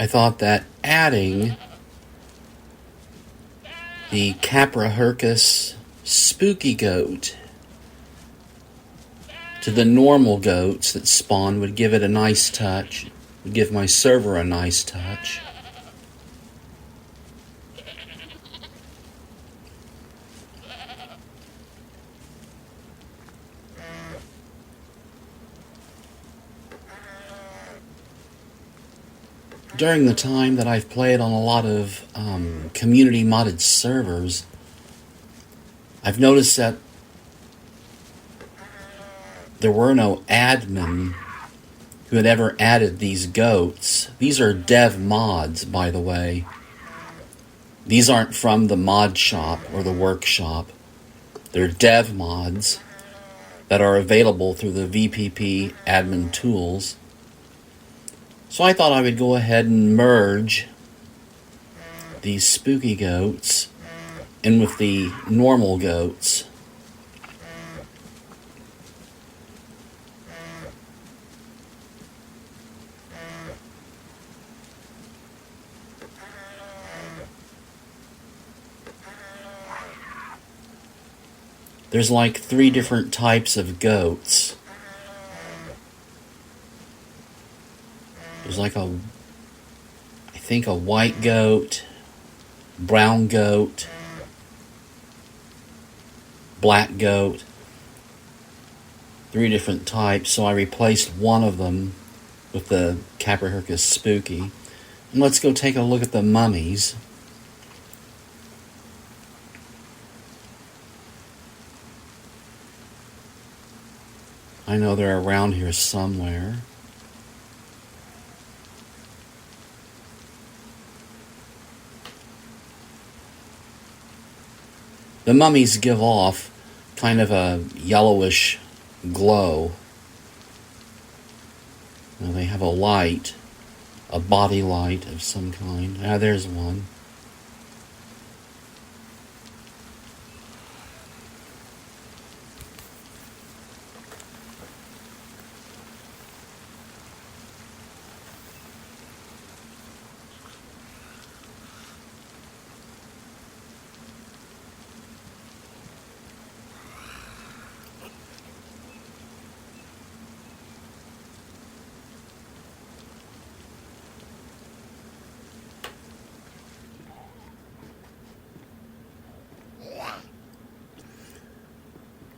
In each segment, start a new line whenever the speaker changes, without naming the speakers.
I thought that adding the Caprahurcus spooky goat to the normal goats that spawn would give it a nice touch, would give my server a nice touch. During the time that I've played on a lot of community modded servers, I've noticed that there were no admin who had ever added these goats. These are dev mods, by the way. These aren't from the mod shop or the workshop. They're dev mods that are available through the VPP admin tools. So I thought I would go ahead and merge these spooky goats in with the normal goats. There's like 3 different types of goats. There's like I think a white goat, brown goat, black goat. 3 different types, so I replaced one of them with the Caprahurcus spooky. And let's go take a look at the mummies. I know they're around here somewhere. The mummies give off kind of a yellowish glow. Now they have a light, a body light of some kind. Ah, there's one.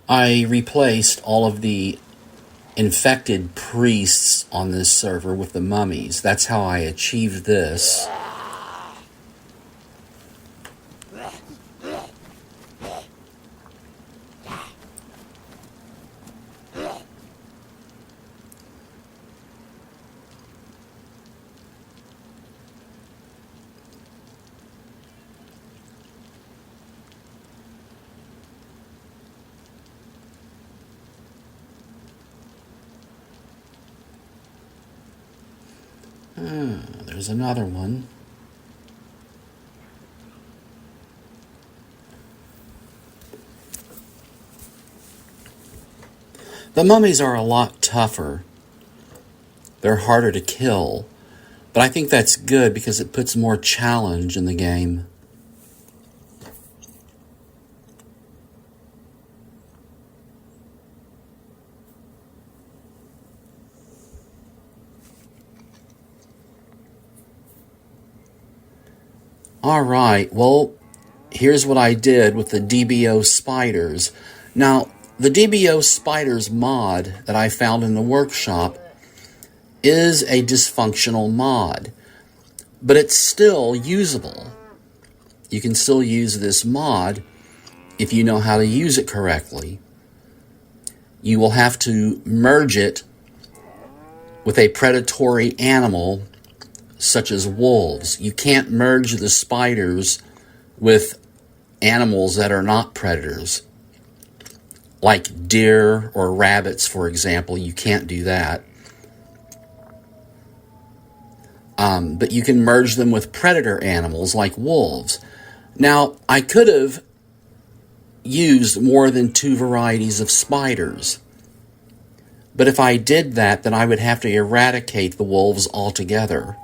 I replaced all of the infected priests on this server with the mummies. That's how I achieved this. There's another one. The mummies are a lot tougher. They're harder to kill. But I think that's good because it puts more challenge in the game. Alright, well, here's what I did with the DBO spiders. Now, the DBO spiders mod that I found in the workshop is a dysfunctional mod, but it's still usable. You can still use this mod if you know how to use it correctly. You will have to merge it with a predatory animal such as wolves. You can't merge the spiders with animals that are not predators. Like deer or rabbits, for example. You can't do that. But you can merge them with predator animals like wolves. Now, I could have used more than 2 varieties of spiders. But if I did that, then I would have to eradicate the wolves altogether.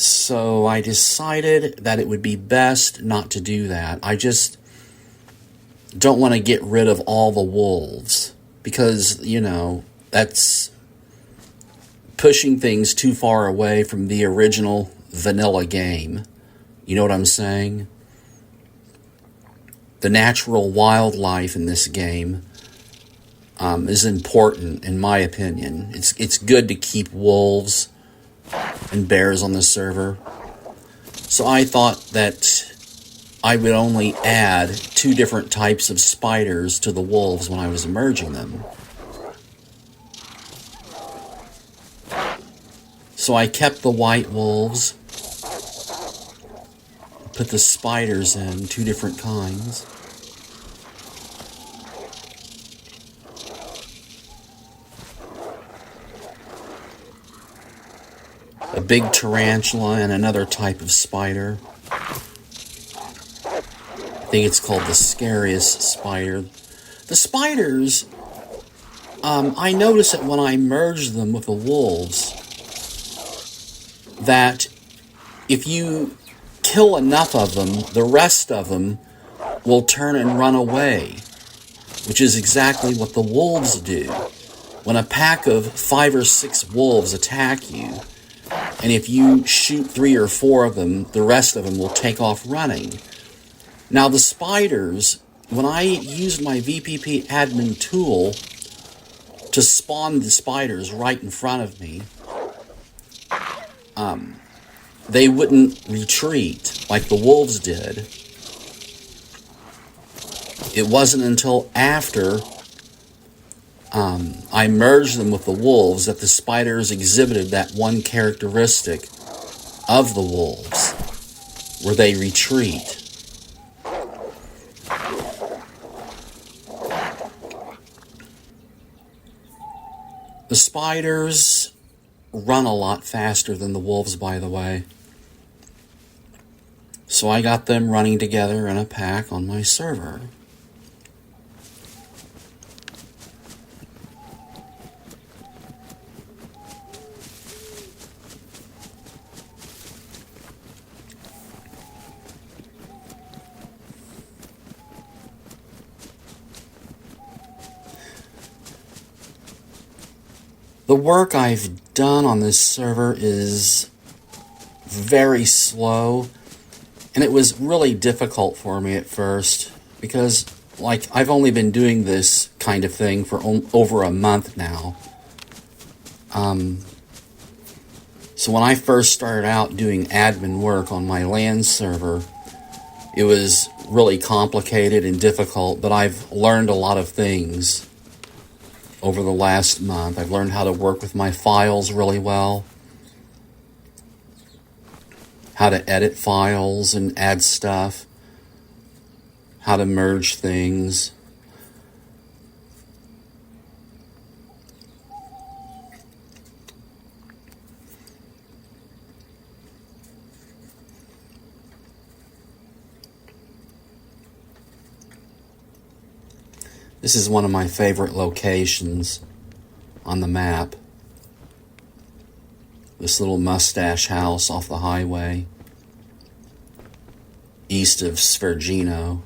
So I decided that it would be best not to do that. I just don't want to get rid of all the wolves because, that's pushing things too far away from the original vanilla game. You know what I'm saying? The natural wildlife in this game is important, in my opinion. It's good to keep wolves and bears on the server. So I thought that I would only add 2 different types of spiders to the wolves when I was merging them. So I kept the white wolves, put the spiders in, 2 different kinds. A big tarantula and another type of spider. I think it's called the scariest spider. The spiders, I notice that when I merge them with the wolves, that if you kill enough of them, the rest of them will turn and run away, which is exactly what the wolves do. When a pack of 5 or 6 wolves attack you, and if you shoot 3 or 4 of them, the rest of them will take off running. Now the spiders, when I used my VPP admin tool to spawn the spiders right in front of me, they wouldn't retreat like the wolves did. It wasn't until after I merged them with the wolves that the spiders exhibited that one characteristic of the wolves, where they retreat. The spiders run a lot faster than the wolves, by the way. So I got them running together in a pack on my server. The work I've done on this server is very slow, and it was really difficult for me at first because, I've only been doing this kind of thing for over a month now. So when I first started out doing admin work on my LAN server, it was really complicated and difficult, but I've learned a lot of things over the last month. I've learned how to work with my files really well, how to edit files and add stuff, how to merge things. This is one of my favorite locations on the map. This little mustache house off the highway, east of Svergino.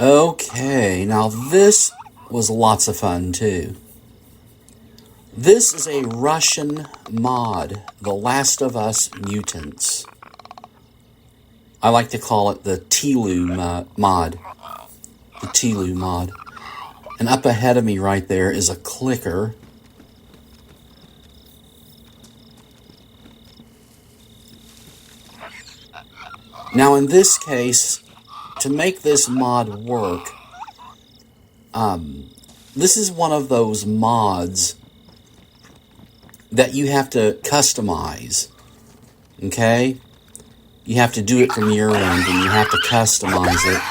Okay, now this was lots of fun too. This is a Russian mod, The Last of Us Mutants. I like to call it the Telu mod. The Telu mod. And up ahead of me right there is a clicker. Now in this case, to make this mod work, this is one of those mods that you have to customize, okay? You have to do it from your end, and you have to customize it.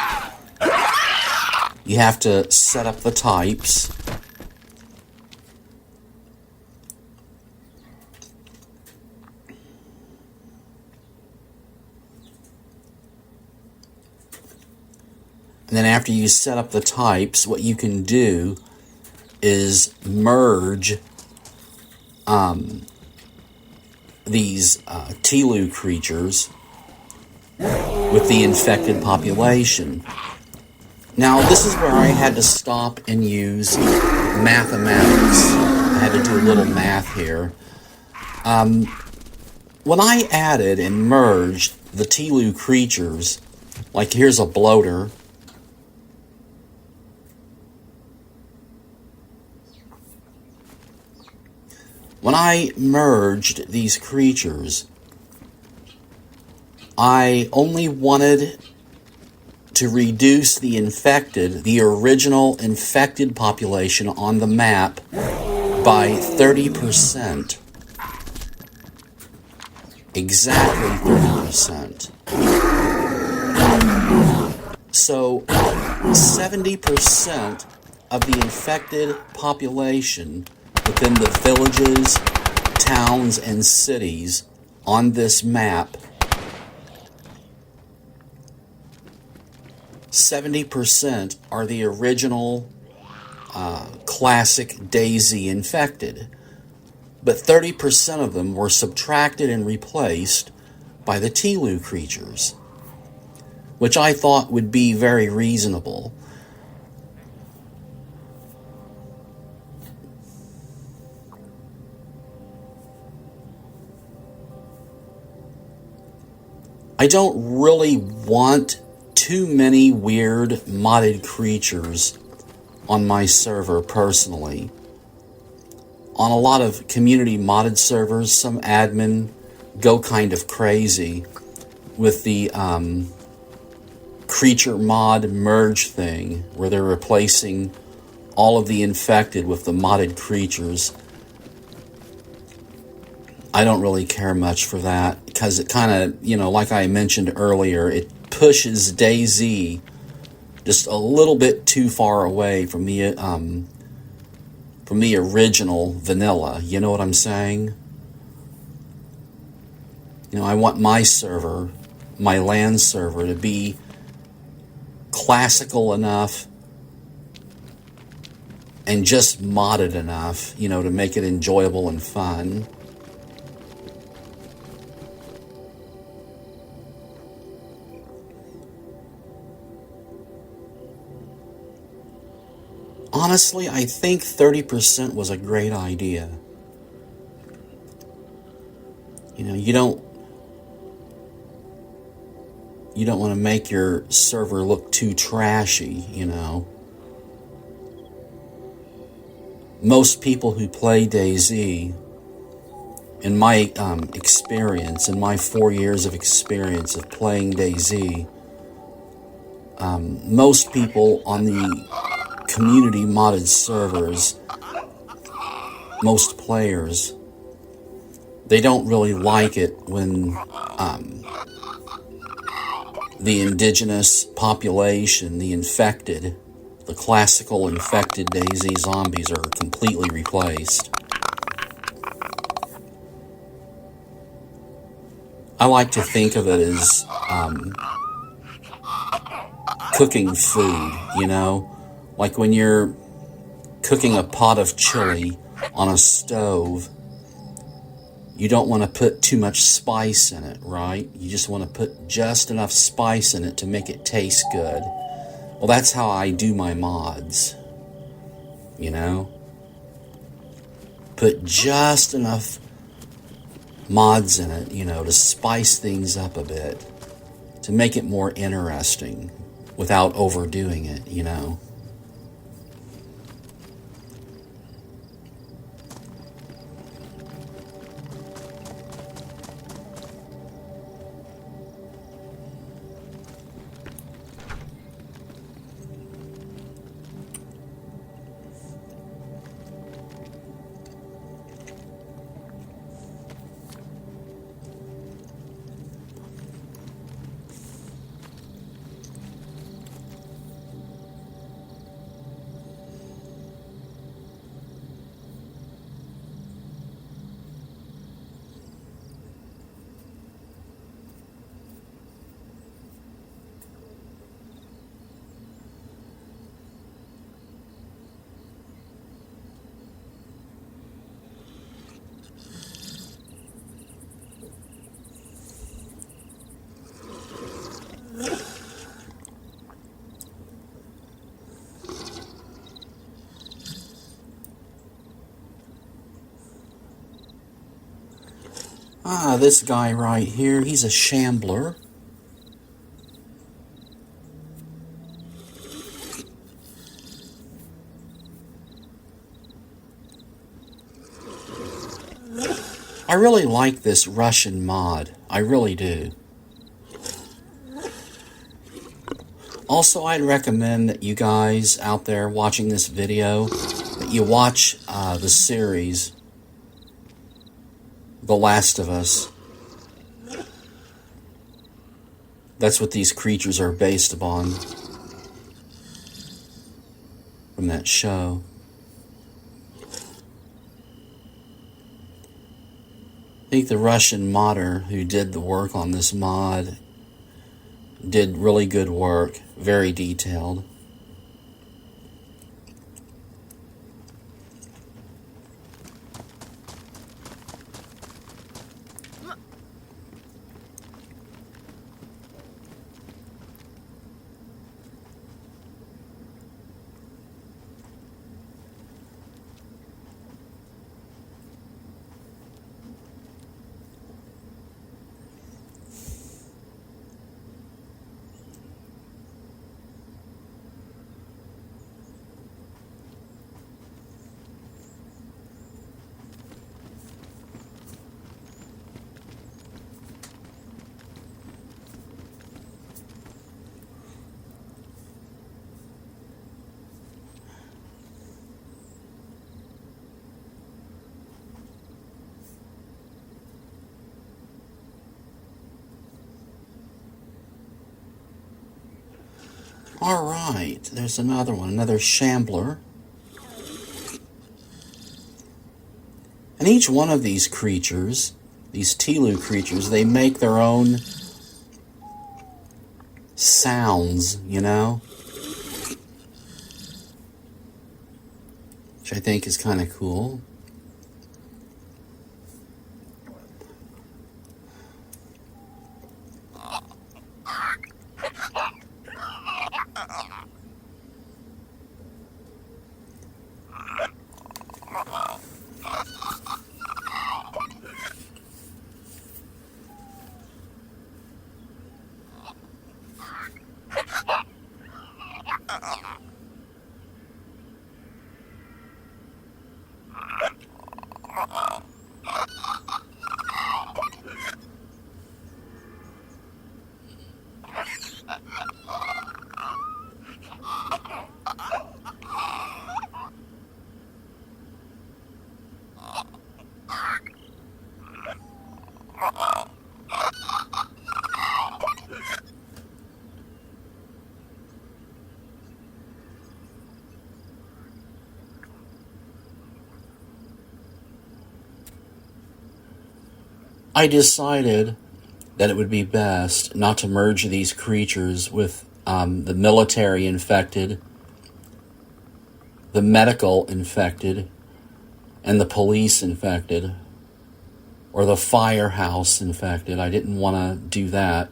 You have to set up the types. And then after you set up the types, what you can do is merge these Telu creatures with the infected population. Now, this is where I had to stop and use mathematics. I had to do a little math here. When I added and merged the Telu creatures, like here's a bloater. When I merged these creatures, I only wanted to reduce the original infected population on the map by 30%. Exactly 30%. So 70% of the infected population within the villages, towns, and cities on this map, 70% are the original classic DayZ infected. But 30% of them were subtracted and replaced by the Telu creatures, which I thought would be very reasonable. I don't really want too many weird modded creatures on my server personally. On a lot of community modded servers, some admin go kind of crazy with the creature mod merge thing, where they're replacing all of the infected with the modded creatures. I don't really care much for that, because it kind of, like I mentioned earlier, it pushes DayZ just a little bit too far away from the original vanilla. You know what I'm saying? I want my server, my LAN server, to be classical enough and just modded enough, to make it enjoyable and fun. Honestly, I think 30% was a great idea. You don't want to make your server look too trashy, Most people who play DayZ, in my experience, in my 4 years of experience of playing DayZ, most people on the community modded servers, most players, they don't really like it when the indigenous population, the infected, the classical infected DayZ zombies are completely replaced. I like to think of it as cooking food, Like when you're cooking a pot of chili on a stove, you don't want to put too much spice in it, right? You just want to put just enough spice in it to make it taste good. Well, that's how I do my mods, Put just enough mods in it, to spice things up a bit, to make it more interesting without overdoing it, This guy right here, he's a shambler. I really like this Russian mod. I really do. Also, I'd recommend that you guys out there watching this video, that you watch the series, The Last of Us. That's what these creatures are based upon from that show. I think the Russian modder who did the work on this mod did really good work, very detailed. Alright, there's another one, another shambler. And each one of these creatures, these Telu creatures, they make their own sounds, you know? Which I think is kind of cool. I decided that it would be best not to merge these creatures with the military infected, the medical infected, and the police infected, or the firehouse infected. I didn't want to do that.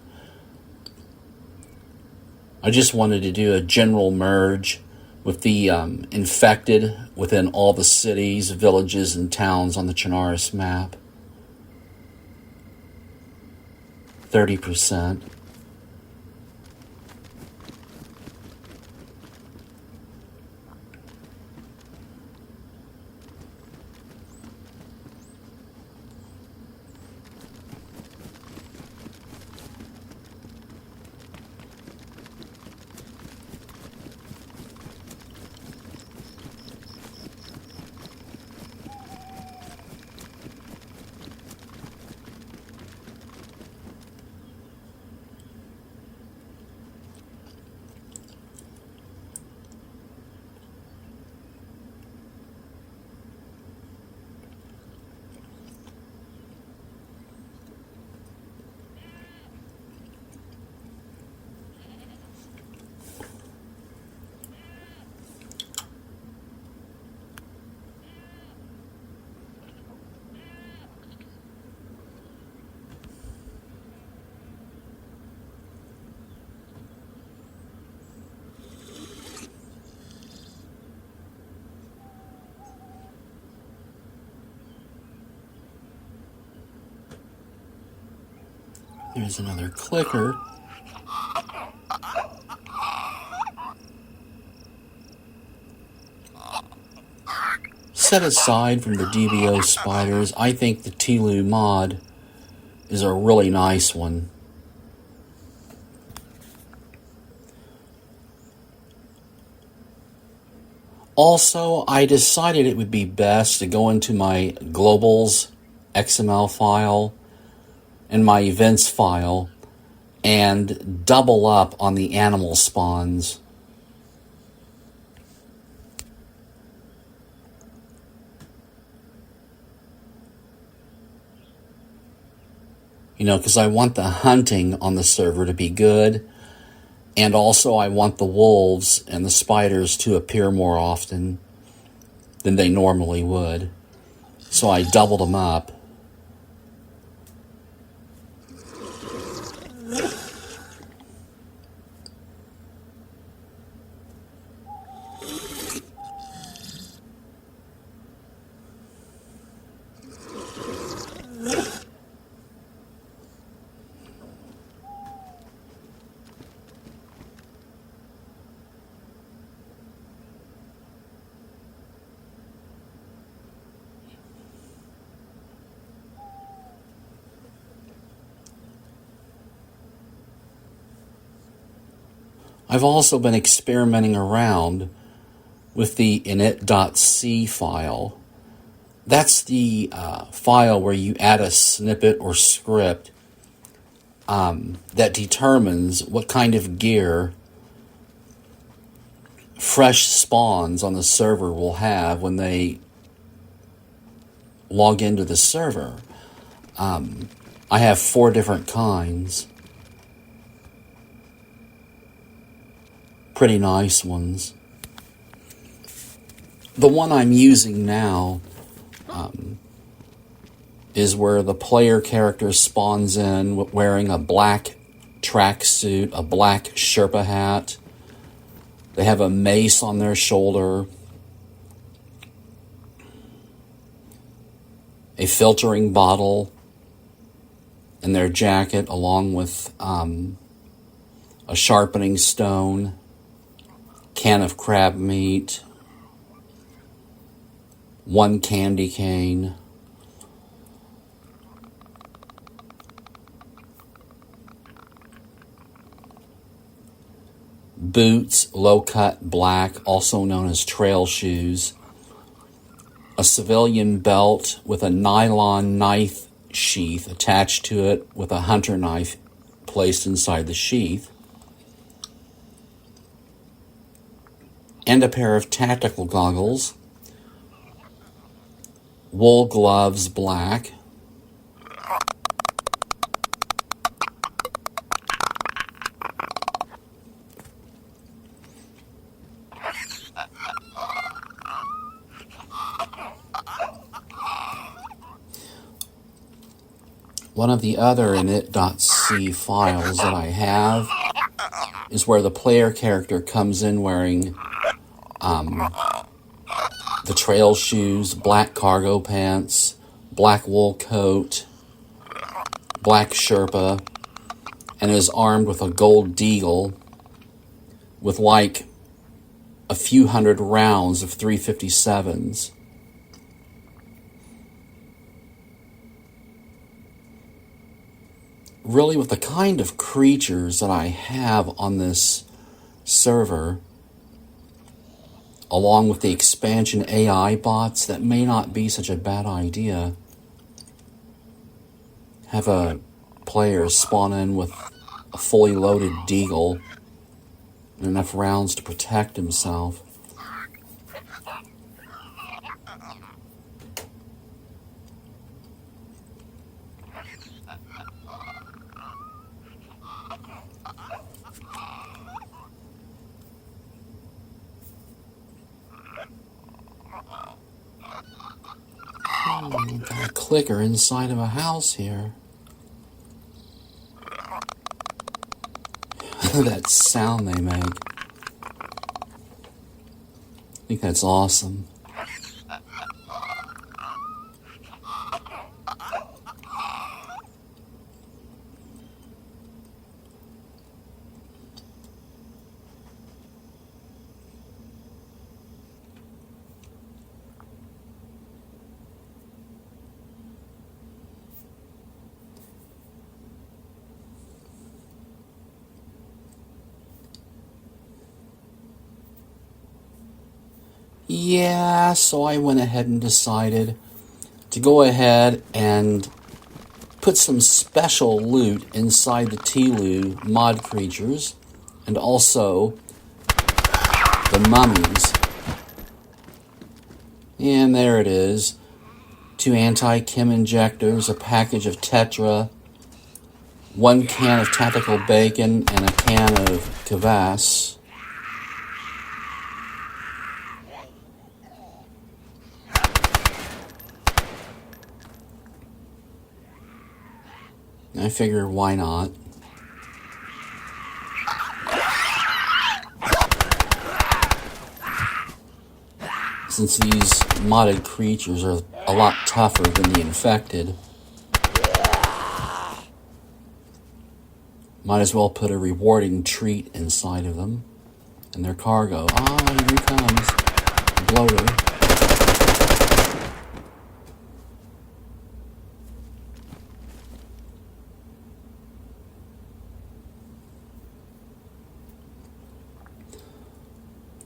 I just wanted to do a general merge with the infected within all the cities, villages, and towns on the Chernarus map. 30%. There's another clicker. Set aside from the DBO spiders, I think the Tlu mod is a really nice one. Also, I decided it would be best to go into my globals XML file and my events file and double up on the animal spawns. You know, because I want the hunting on the server to be good, and also I want the wolves and the spiders to appear more often than they normally would. So I doubled them up. I've also been experimenting around with the init.c file. That's the file where you add a snippet or script that determines what kind of gear fresh spawns on the server will have when they log into the server. I have 4 different kinds. Pretty nice ones. The one I'm using now is where the player character spawns in wearing a black tracksuit, a black Sherpa hat. They have a mace on their shoulder, a filtering bottle in their jacket, along with a sharpening stone, can of crab meat, 1 candy cane, boots, low-cut black, also known as trail shoes, a civilian belt with a nylon knife sheath attached to it with a hunter knife placed inside the sheath, and a pair of tactical goggles, wool gloves black, one of the other init.c files that I have is where the player character comes in wearing the trail shoes, black cargo pants, black wool coat, black Sherpa, and is armed with a gold deagle with like a few hundred rounds of 357s. Really, with the kind of creatures that I have on this server, along with the expansion AI bots, that may not be such a bad idea. Have a player spawn in with a fully loaded deagle and enough rounds to protect himself. Got a clicker inside of a house here. That sound they make. I think that's awesome. Yeah, so I went ahead and decided to go ahead and put some special loot inside the Tlu mod creatures and also the mummies. And there it is. 2 anti-chem injectors, a package of Tetra, 1 can of tactical bacon, and a can of kvass. I figure, why not? Since these modded creatures are a lot tougher than the infected, might as well put a rewarding treat inside of them and their cargo. Ah, here he comes. The bloater.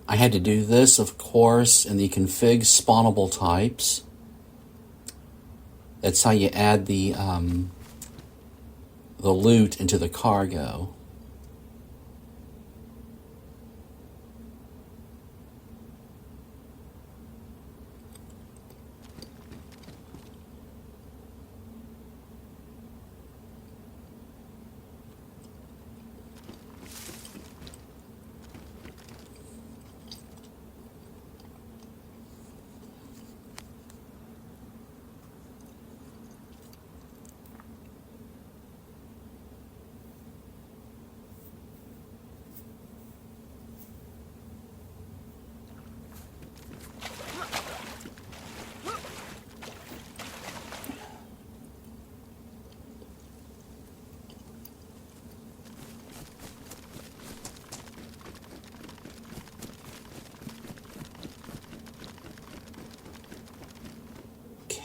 I had to do this, of course, in the config spawnable types. That's how you add the loot into the cargo.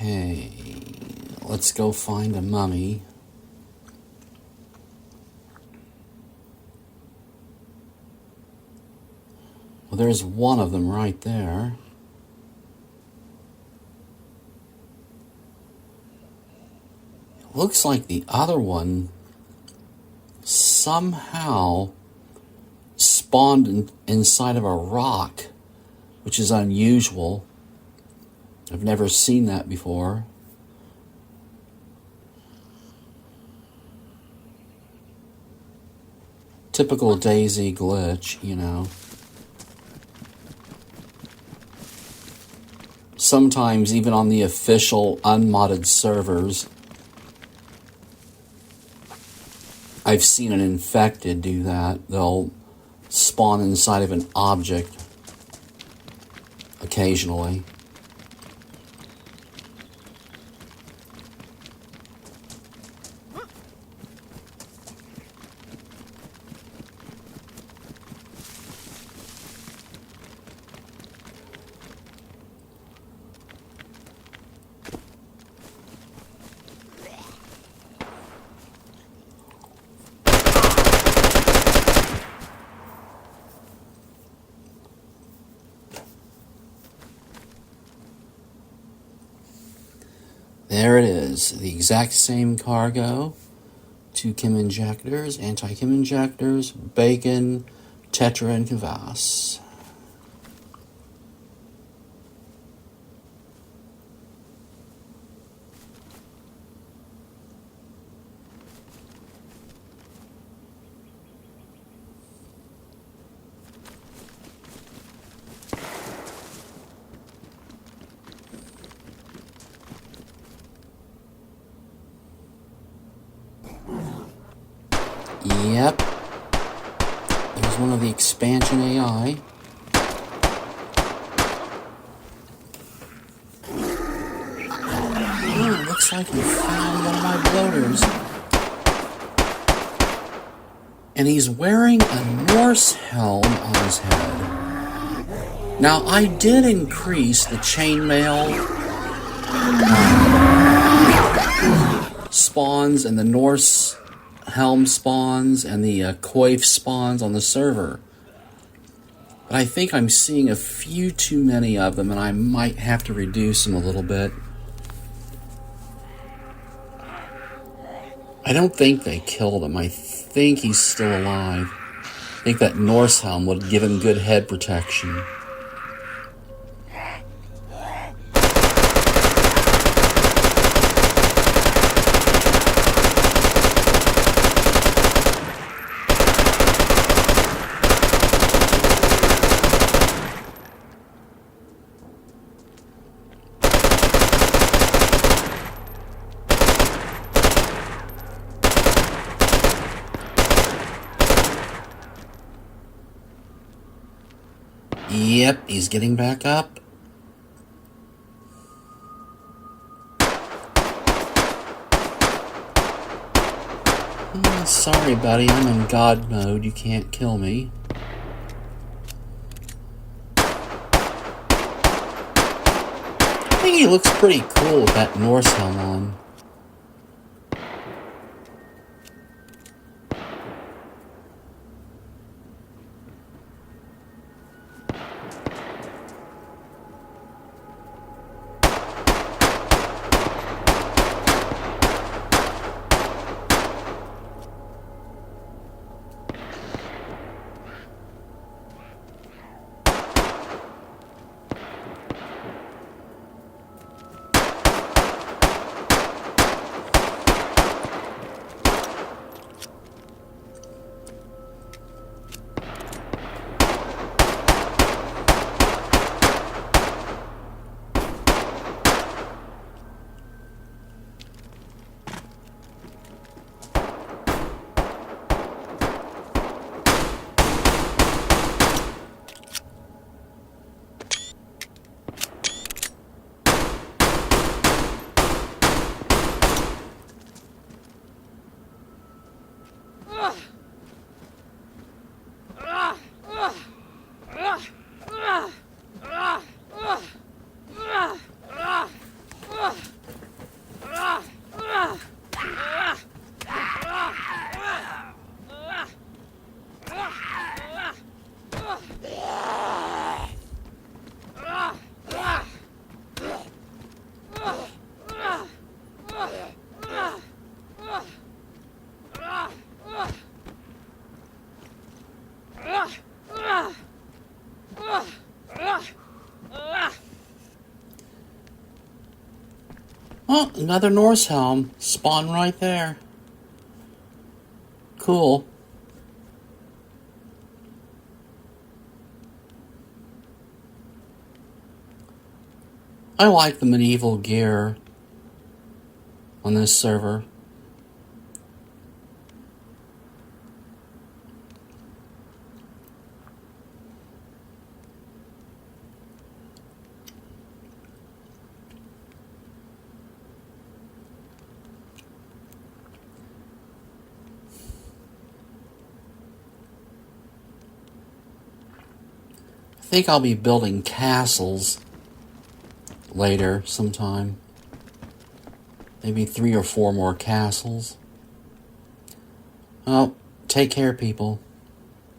Okay, let's go find a mummy. Well, there's one of them right there. It looks like the other one somehow spawned inside of a rock, which is unusual. I've never seen that before. Typical DayZ glitch, you know. Sometimes even on the official unmodded servers, I've seen an infected do that. They'll spawn inside of an object occasionally. There it is, the exact same cargo. 2 chem injectors, anti-chem injectors, bacon, Tetra, and kvass. Yep. There's one of the expansion AI. Oh, looks like we found one of my bloaters. And he's wearing a Norse helm on his head. Now, I did increase the chainmail spawns and the Norse helm spawns and the coif spawns on the server. But I think I'm seeing a few too many of them, and I might have to reduce them a little bit. I don't think they killed him. I think he's still alive. I think that Norse helm would give him good head protection. Yep, he's getting back up. Sorry, buddy, I'm in God mode. You can't kill me. I think he looks pretty cool with that Norse helm on. Oh, another Norse helm. Spawn right there. Cool. I like the medieval gear on this server. I think I'll be building castles later sometime. Maybe 3 or 4 more castles. Well, take care, people.